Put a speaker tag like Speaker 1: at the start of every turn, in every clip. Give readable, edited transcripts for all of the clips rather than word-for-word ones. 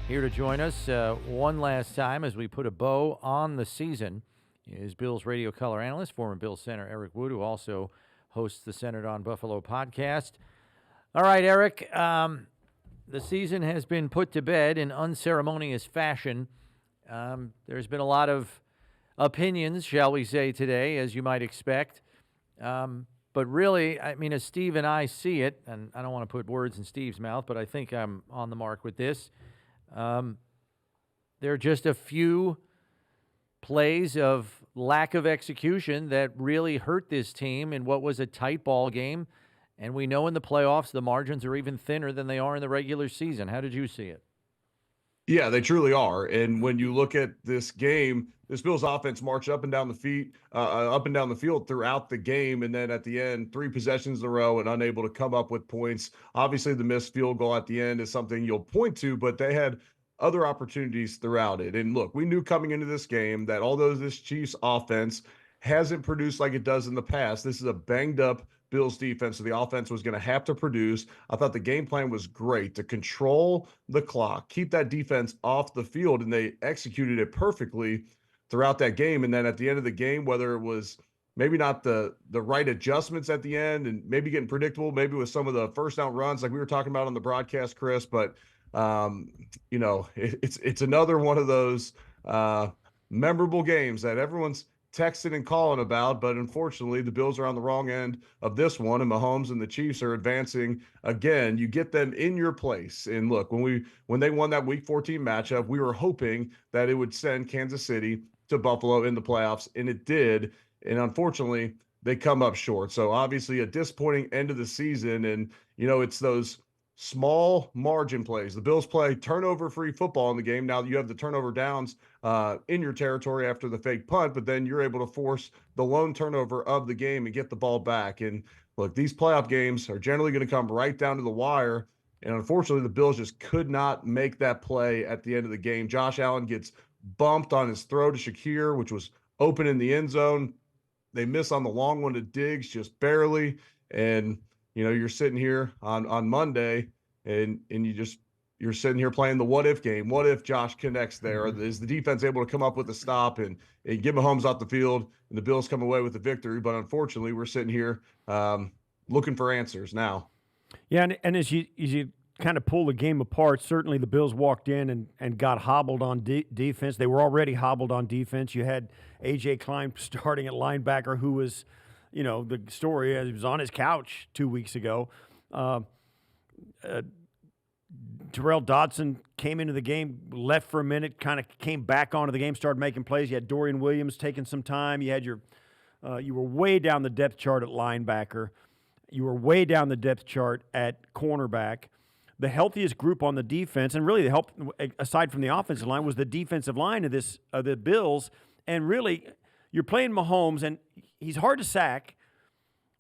Speaker 1: Here to join us one last time as we put a bow on the season is Bills radio color analyst, former Bills center Eric Wood, who also hosts the Centered on Buffalo podcast. All right, Eric, the season has been put to bed in unceremonious fashion. There's been a lot of opinions, shall we say, today, as you might expect. But really, I mean, as Steve and I see it, and I don't want to put words in Steve's mouth, but I think I'm on the mark with this. There are just a few plays of lack of execution that really hurt this team in what was a tight ball game. And we know in the playoffs the margins are even thinner than they are in the regular season. How did you see it?
Speaker 2: Yeah, they truly are. And when you look at this game, this Bills offense marched up and down the field throughout the game, and then at the end, 3 possessions in a row and unable to come up with points. Obviously, the missed field goal at the end is something you'll point to, but they had other opportunities throughout it. And look, we knew coming into this game that although this Chiefs offense hasn't produced like it does in the past, this is a banged up Bills defense, so the offense was going to have to produce. I thought the game plan was great to control the clock, keep that defense off the field, and they executed it perfectly throughout that game. And then at the end of the game, whether it was maybe not the right adjustments at the end and maybe getting predictable, maybe with some of the first down runs like we were talking about on the broadcast, Chris, but it's another one of those memorable games that everyone's texting and calling about, but unfortunately the Bills are on the wrong end of this one, and Mahomes and the Chiefs are advancing again. You get them in your place. And look, when they won that Week 14 matchup, we were hoping that it would send Kansas City to Buffalo in the playoffs, and it did. And unfortunately, they come up short. So obviously a disappointing end of the season, and it's those small margin plays. The Bills play turnover-free football in the game. Now you have the turnover downs in your territory after the fake punt, but then you're able to force the lone turnover of the game and get the ball back. And look, these playoff games are generally going to come right down to the wire. And unfortunately, the Bills just could not make that play at the end of the game. Josh Allen gets bumped on his throw to Shakir, which was open in the end zone. They miss on the long one to Diggs just barely. And you're sitting here on Monday and you're sitting here playing the what if game. What if Josh connects there? Is the defense able to come up with a stop and get Mahomes off the field and the Bills come away with the victory? But unfortunately, we're sitting here looking for answers now.
Speaker 3: Yeah, and as you kind of pull the game apart, certainly the Bills walked in and got hobbled on defense. They were already hobbled on defense. You had A.J. Klein starting at linebacker, who was – the story he was on his couch 2 weeks ago. Terrell Dodson came into the game, left for a minute, kind of came back onto the game, started making plays. You had Dorian Williams taking some time. You had you were way down the depth chart at linebacker. You were way down the depth chart at cornerback. The healthiest group on the defense, and really the help aside from the offensive line, was the defensive line of the Bills. And really, you're playing Mahomes, and he's hard to sack.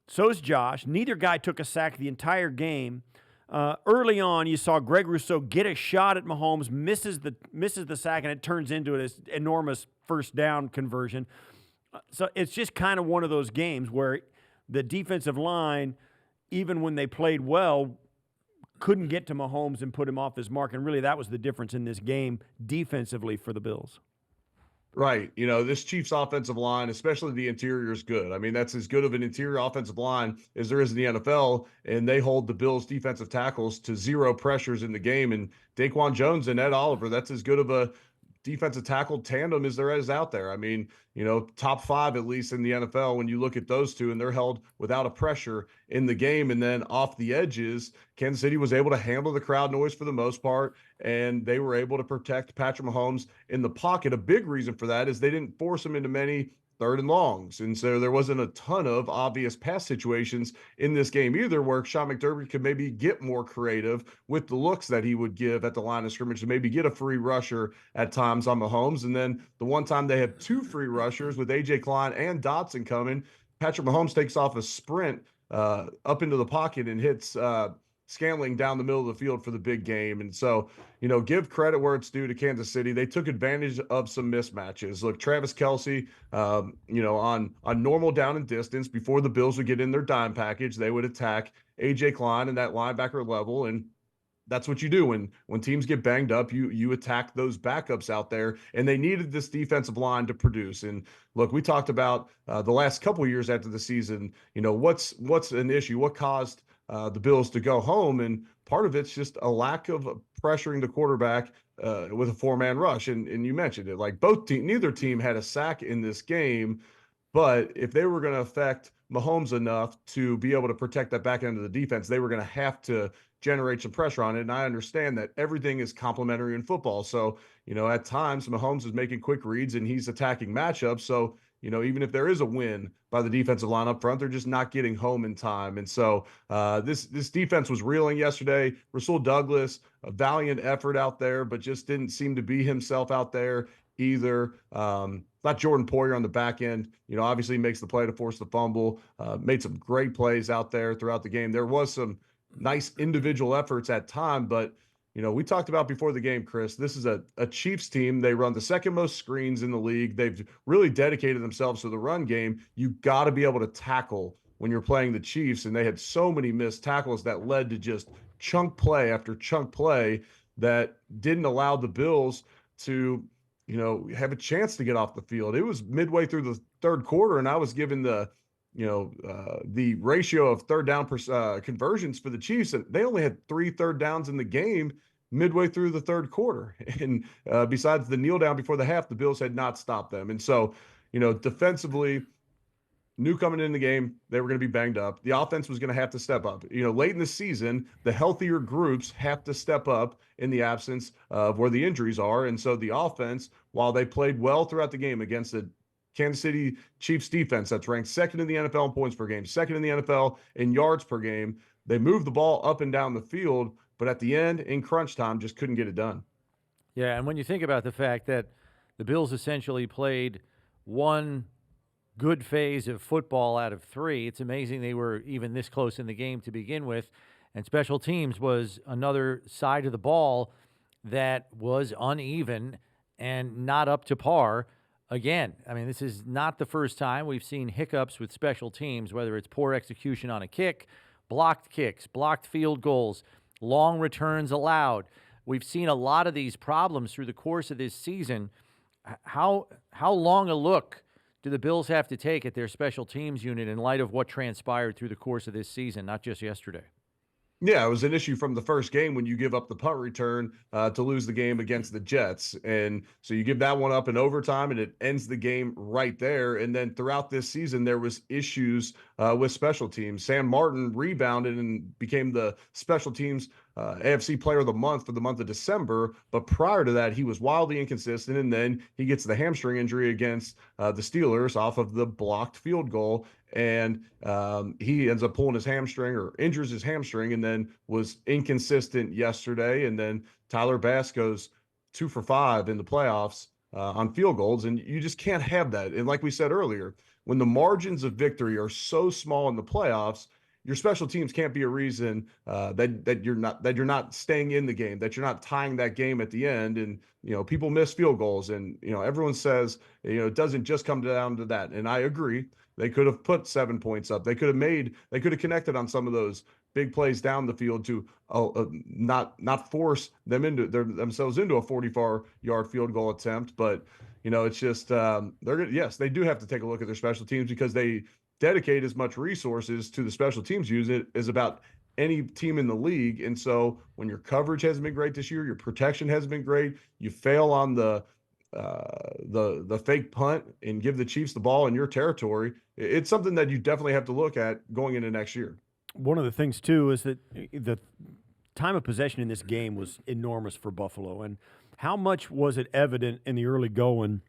Speaker 3: So's Josh. Neither guy took a sack the entire game. Early on, you saw Greg Rousseau get a shot at Mahomes, misses the sack, and it turns into this enormous first down conversion. So it's just kind of one of those games where the defensive line, even when they played well, couldn't get to Mahomes and put him off his mark. And really, that was the difference in this game defensively for the Bills.
Speaker 2: Right. This Chiefs offensive line, especially the interior, is good. I mean, that's as good of an interior offensive line as there is in the NFL, and they hold the Bills defensive tackles to 0 pressures in the game. And Daquan Jones and Ed Oliver, that's as good of a defensive tackle tandem as there is out there. I mean, top 5 at least in the NFL when you look at those two, and they're held without a pressure in the game. And then off the edges, Kansas City was able to handle the crowd noise for the most part, and they were able to protect Patrick Mahomes in the pocket. A big reason for that is they didn't force him into many third and longs. And so there wasn't a ton of obvious pass situations in this game either where Sean McDermott could maybe get more creative with the looks that he would give at the line of scrimmage to maybe get a free rusher at times on Mahomes. And then the one time they had 2 free rushers with A.J. Klein and Dotson coming, Patrick Mahomes takes off a sprint up into the pocket and hits Scantling down the middle of the field for the big game. And so, give credit where it's due to Kansas City. They took advantage of some mismatches. Look, Travis Kelce, on normal down and distance, before the Bills would get in their dime package, they would attack A.J. Klein and that linebacker level. And that's what you do when teams get banged up. You attack those backups out there, and they needed this defensive line to produce. And look, we talked about the last couple of years after the season. What's an issue? What caused the Bills to go home? And part of it's just a lack of pressuring the quarterback with a four-man rush. And you mentioned it, like neither team had a sack in this game. But if they were going to affect Mahomes enough to be able to protect that back end of the defense, they were going to have to generate some pressure on it. And I understand that everything is complementary in football. So, at times Mahomes is making quick reads and he's attacking matchups. So, even if there is a win by the defensive line up front, they're just not getting home in time. And so this defense was reeling yesterday. Rasul Douglas, a valiant effort out there, but just didn't seem to be himself out there either. Not Jordan Poyer on the back end, obviously makes the play to force the fumble, made some great plays out there throughout the game. There was some nice individual efforts at time, but we talked about before the game, Chris, this is a Chiefs team. They run the second most screens in the league. They've really dedicated themselves to the run game. You got to be able to tackle when you're playing the Chiefs, and they had so many missed tackles that led to just chunk play after chunk play that didn't allow the Bills to have a chance to get off the field. It was midway through the third quarter, and I was given the ratio of third down conversions for the Chiefs, and they only had 3 third downs in the game midway through the third quarter. And besides the kneel down before the half, the Bills had not stopped them. And so, defensively, knew coming in the game they were going to be banged up. The offense was going to have to step up. Late in the season, the healthier groups have to step up in the absence of where the injuries are. And so the offense, while they played well throughout the game against the Kansas City Chiefs defense that's ranked second in the NFL in points per game, second in the NFL in yards per game, they moved the ball up and down the field, but at the end, in crunch time, just couldn't get it done.
Speaker 1: Yeah, and when you think about the fact that the Bills essentially played one good phase of football out of 3, it's amazing they were even this close in the game to begin with. And special teams was another side of the ball that was uneven and not up to par. Again, I mean, this is not the first time we've seen hiccups with special teams, whether it's poor execution on a kick, blocked kicks, blocked field goals, long returns allowed. We've seen a lot of these problems through the course of this season. How long a look do the Bills have to take at their special teams unit in light of what transpired through the course of this season, not just yesterday?
Speaker 2: Yeah, it was an issue from the first game when you give up the punt return to lose the game against the Jets. And so you give that one up in overtime and it ends the game right there. And then throughout this season, there was issues with special teams. Sam Martin rebounded and became the special teams AFC Player of the Month for the month of December. But prior to that, he was wildly inconsistent. And then he gets the hamstring injury against the Steelers off of the blocked field goal. And he ends up pulling his hamstring or injures his hamstring and then was inconsistent yesterday. And then Tyler Bass goes 2 for 5 in the playoffs on field goals. And you just can't have that. And like we said earlier, when the margins of victory are so small in the playoffs, your special teams can't be a reason that you're not staying in the game, that you're not tying that game at the end. And people miss field goals, and everyone says it doesn't just come down to that. And I agree. They could have put 7 points up. They could have connected on some of those big plays down the field to not force them themselves into a 44-yard field goal attempt. But it's just they do have to take a look at their special teams because they dedicate as much resources to the special teams unit as about any team in the league. And so when your coverage hasn't been great this year, your protection hasn't been great, you fail on the fake punt and give the Chiefs the ball in your territory, it's something that you definitely have to look at going into next year. One
Speaker 3: of the things, too, is that the time of possession in this game was enormous for Buffalo. And how much was it evident in the early going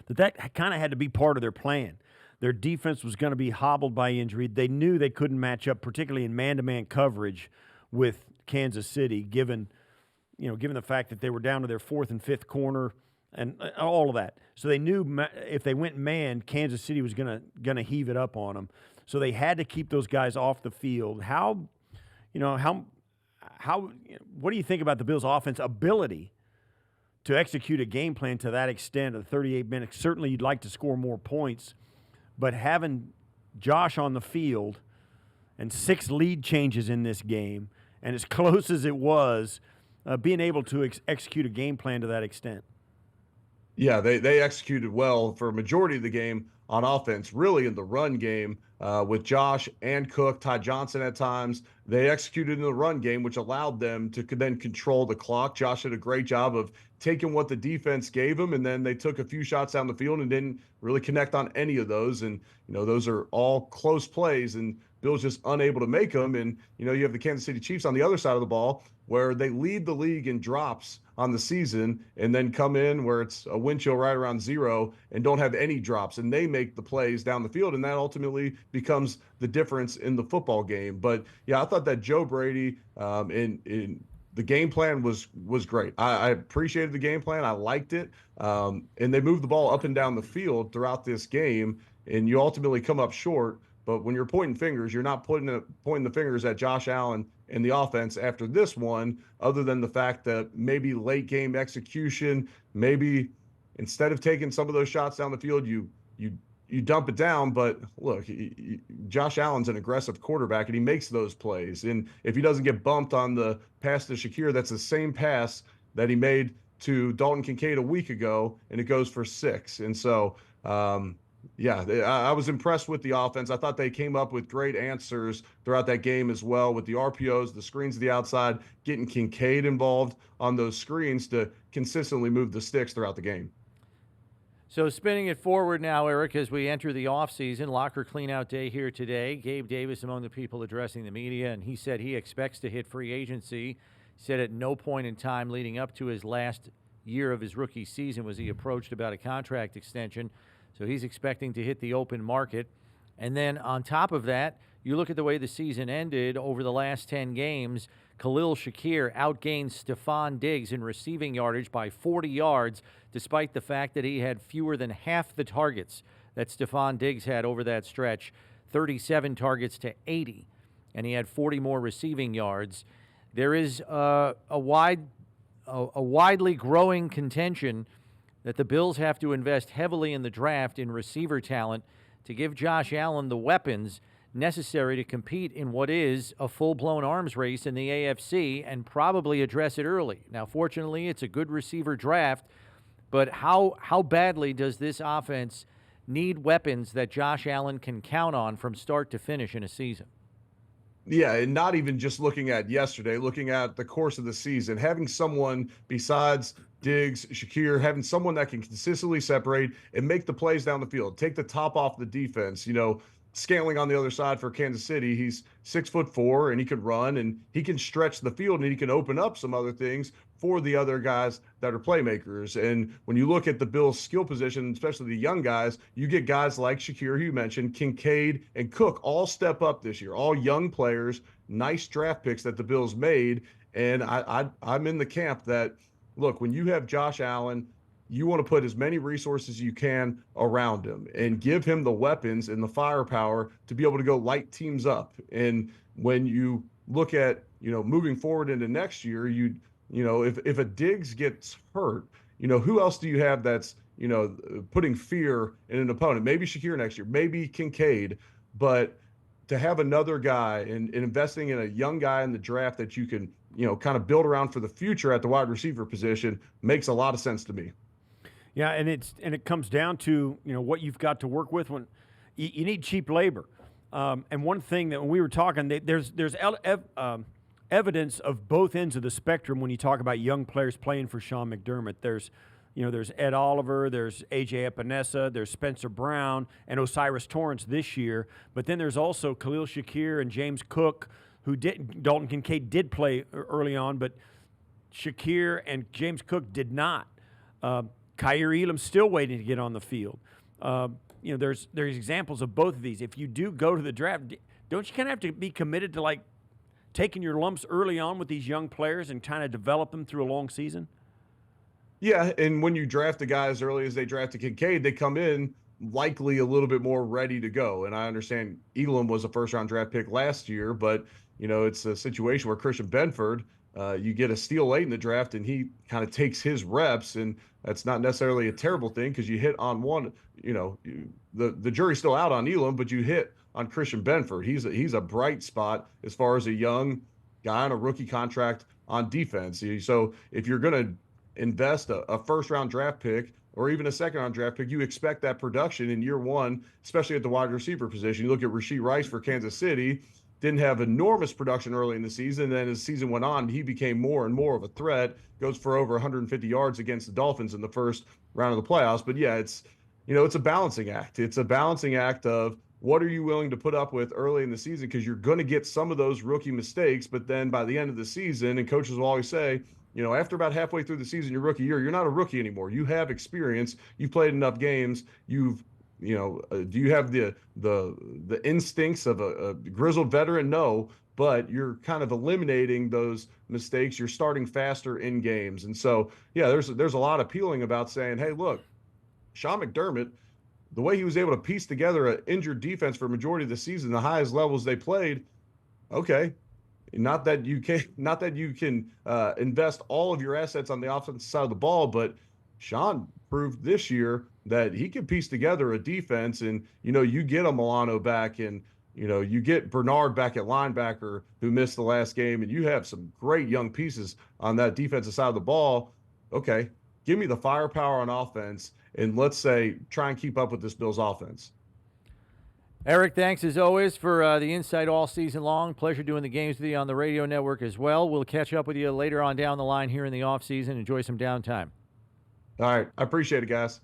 Speaker 3: that kind of had to be part of their plan? Their defense was going to be hobbled by injury. They knew they couldn't match up, particularly in man-to-man coverage with Kansas City, given the fact that they were down to their 4th and 5th corner and all of that. So they knew if they went man, Kansas City was going to heave it up on them. So they had to keep those guys off the field. What do you think about the Bills' offense ability to execute a game plan to that extent of 38 minutes? Certainly you'd like to score more points, but having Josh on the field and 6 lead changes in this game And as close as it was, being able to execute a game plan to that extent.
Speaker 2: Yeah, they executed well for a majority of the game on offense, really in the run game with Josh and Cook, Ty Johnson at times. They executed in the run game, which allowed them to then control the clock. Josh did a great job of taking what the defense gave him, and then they took a few shots down the field and didn't really connect on any of those. And, those are all close plays, and Bill's just unable to make them. And, you have the Kansas City Chiefs on the other side of the ball where they lead the league in drops on the season and then come in where it's a wind chill right around 0 and don't have any drops, and they make the plays down the field, and that ultimately becomes the difference in the football game. But yeah, I thought that Joe Brady in the game plan was great. I appreciated the game plan. I liked it. And they moved the ball up and down the field throughout this game, and you ultimately come up short. But when you're pointing fingers, you're not pointing the fingers at Josh Allen and the offense after this one, other than the fact that maybe late game execution, maybe instead of taking some of those shots down the field, you dump it down. But look, Josh Allen's an aggressive quarterback, and he makes those plays. And if he doesn't get bumped on the pass to Shakir, that's the same pass that he made to Dalton Kincaid a week ago, and it goes for 6. And so, yeah, I was impressed with the offense. I thought they came up with great answers throughout that game as well, with the RPOs, the screens to the outside, getting Kincaid involved on those screens to consistently move the sticks throughout the game.
Speaker 1: So spinning it forward now, Eric, as we enter the offseason, locker cleanout day here today. Gabe Davis among the people addressing the media, and he said he expects to hit free agency. He said at no point in time leading up to his last year of his rookie season was he approached about a contract extension. So he's expecting to hit the open market. And then on top of that, you look at the way the season ended over the last 10 games. Khalil Shakir outgained Stephon Diggs in receiving yardage by 40 yards, despite the fact that he had fewer than half the targets that Stephon Diggs had over that stretch, 37 targets to 80, and he had 40 more receiving yards. There is a widely growing contention that the Bills have to invest heavily in the draft in receiver talent to give Josh Allen the weapons necessary to compete in what is a full-blown arms race in the AFC and probably address it early. Now, fortunately, it's a good receiver draft, but how badly does this offense need weapons that Josh Allen can count on from start to finish in a season?
Speaker 2: Yeah, and not even just looking at yesterday, looking at the course of the season, having someone besides Diggs, Shakir, having someone that can consistently separate and make the plays down the field, take the top off the defense. Scantling on the other side for Kansas City, he's 6'4" and he can run and he can stretch the field and he can open up some other things for the other guys that are playmakers. And when you look at the Bills' skill position, especially the young guys, you get guys like Shakir, who you mentioned, Kincaid, and Cook all step up this year, all young players, nice draft picks that the Bills made. And I'm in the camp that, look, when you have Josh Allen, you want to put as many resources as you can around him and give him the weapons and the firepower to be able to go light teams up. And when you look at, moving forward into next year, if a Diggs gets hurt, who else do you have that's, putting fear in an opponent? Maybe Shakir next year, maybe Kincaid, but to have another guy and investing in a young guy in the draft that you can, kind of build around for the future at the wide receiver position makes a lot of sense to me.
Speaker 3: Yeah, and it comes down to what you've got to work with when you need cheap labor. And one thing that when we were talking, there's evidence of both ends of the spectrum when you talk about young players playing for Sean McDermott. There's Ed Oliver, there's A.J. Epinesa, there's Spencer Brown, and Osiris Torrance this year. But then there's also Khalil Shakir and James Cook, Dalton Kincaid did play early on, but Shakir and James Cook did not. Kaiir Elam's still waiting to get on the field. There's examples of both of these. If you do go to the draft, don't you kind of have to be committed to taking your lumps early on with these young players and kind of develop them through a long season?
Speaker 2: Yeah, and when you draft a guy as early as they drafted Kincaid, they come in likely a little bit more ready to go. And I understand Elam was a first-round draft pick last year, but it's a situation where Christian Benford, you get a steal late in the draft and he kind of takes his reps, and that's not necessarily a terrible thing because you hit on one, the jury's still out on Elam, but you hit on Christian Benford. He's a bright spot as far as a young guy on a rookie contract on defense. So if you're going to invest a first-round draft pick or even a second-round draft pick, you expect that production in year one, especially at the wide receiver position. You look at Rashee Rice for Kansas City, didn't have enormous production early in the season. Then as the season went on, he became more and more of a threat, goes for over 150 yards against the Dolphins in the first round of the playoffs. But yeah, it's a balancing act. It's a balancing act of what are you willing to put up with early in the season, because you're going to get some of those rookie mistakes. But then by the end of the season, and coaches will always say, after about halfway through the season, your rookie year, you're not a rookie anymore. You have experience. You've played enough games. Do you have the instincts of a grizzled veteran? No, but you're kind of eliminating those mistakes. You're starting faster in games. And so, yeah, there's a lot appealing about saying, hey, look, Sean McDermott, the way he was able to piece together an injured defense for a majority of the season, the highest levels they played, okay, not that you can invest all of your assets on the offensive side of the ball, but Sean proved this year that he can piece together a defense, and you get a Milano back, and you get Bernard back at linebacker who missed the last game, and you have some great young pieces on that defensive side of the ball. Okay, give me the firepower on offense, and let's say try and keep up with this Bills offense.
Speaker 1: Eric, thanks as always for the insight all season long. Pleasure doing the games with you on the radio network as well. We'll catch up with you later on down the line here in the offseason. Enjoy some downtime.
Speaker 2: All right. I appreciate it, guys.